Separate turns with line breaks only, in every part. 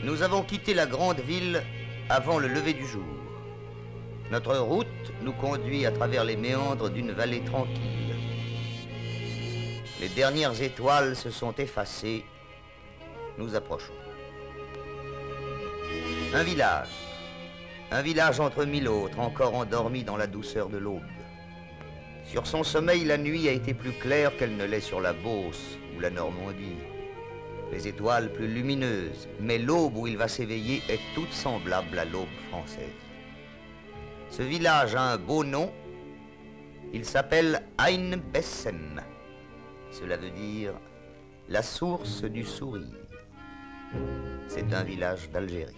Nous avons quitté la grande ville avant le lever du jour. Notre route nous conduit à travers les méandres d'une vallée tranquille. Les dernières étoiles se sont effacées. Nous approchons. Un village entre mille autres, encore endormi dans la douceur de l'aube. Sur son sommeil, la nuit a été plus claire qu'elle ne l'est sur la Beauce ou la Normandie. Les étoiles plus lumineuses, mais l'aube où il va s'éveiller est toute semblable à l'aube française. Ce village a un beau nom, il s'appelle Ain Bessem. Cela veut dire la source du sourire. C'est un village d'Algérie.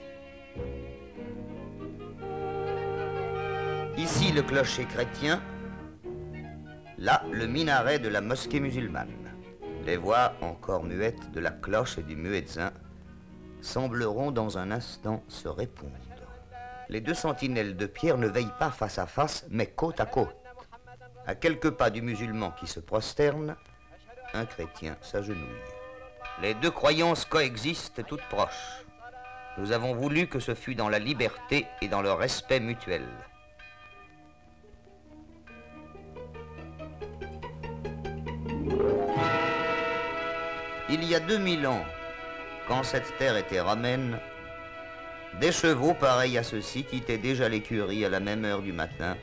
Ici le clocher chrétien, là le minaret de la mosquée musulmane. Les voix encore muettes de la cloche et du muezzin sembleront dans un instant se répondre. Les deux sentinelles de pierre ne veillent pas face à face, mais côte à côte. À quelques pas du musulman qui se prosterne, un chrétien s'agenouille. Les deux croyances coexistent toutes proches. Nous avons voulu que ce fût dans la liberté et dans le respect mutuel. Il y a 2000 ans, quand cette terre était ramène, des chevaux pareils à ceux-ci quittaient déjà l'écurie à la même heure du matin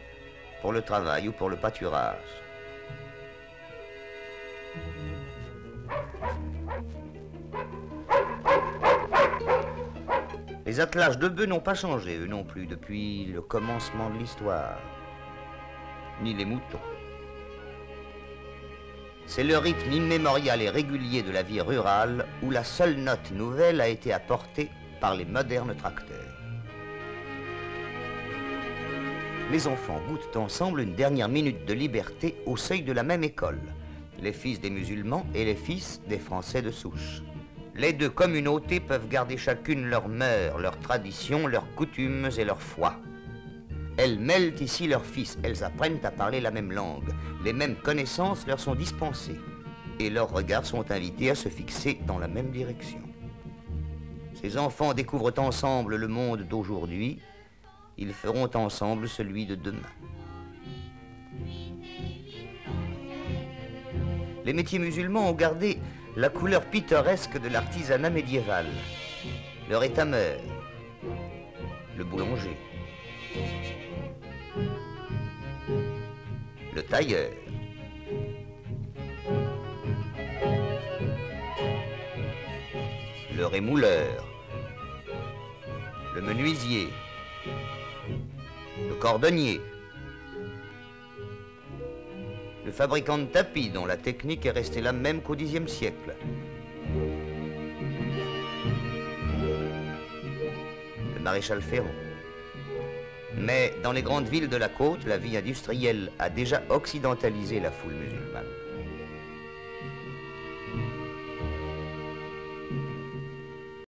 pour le travail ou pour le pâturage. Les attelages de bœufs n'ont pas changé, eux non plus, depuis le commencement de l'histoire, ni les moutons. C'est le rythme immémorial et régulier de la vie rurale où la seule note nouvelle a été apportée par les modernes tracteurs. Les enfants goûtent ensemble une dernière minute de liberté au seuil de la même école, les fils des musulmans et les fils des Français de souche. Les deux communautés peuvent garder chacune leurs mœurs, leurs traditions, leurs coutumes et leur foi. Elles mêlent ici leurs fils, elles apprennent à parler la même langue, les mêmes connaissances leur sont dispensées, et leurs regards sont invités à se fixer dans la même direction. Ces enfants découvrent ensemble le monde d'aujourd'hui, ils feront ensemble celui de demain. Les métiers musulmans ont gardé la couleur pittoresque de l'artisanat médiéval. Leur étameur, le boulanger, le tailleur, le rémouleur, le menuisier, le cordonnier, le fabricant de tapis dont la technique est restée la même qu'au Xe siècle, le maréchal Ferrand. Mais dans les grandes villes de la côte, la vie industrielle a déjà occidentalisé la foule musulmane.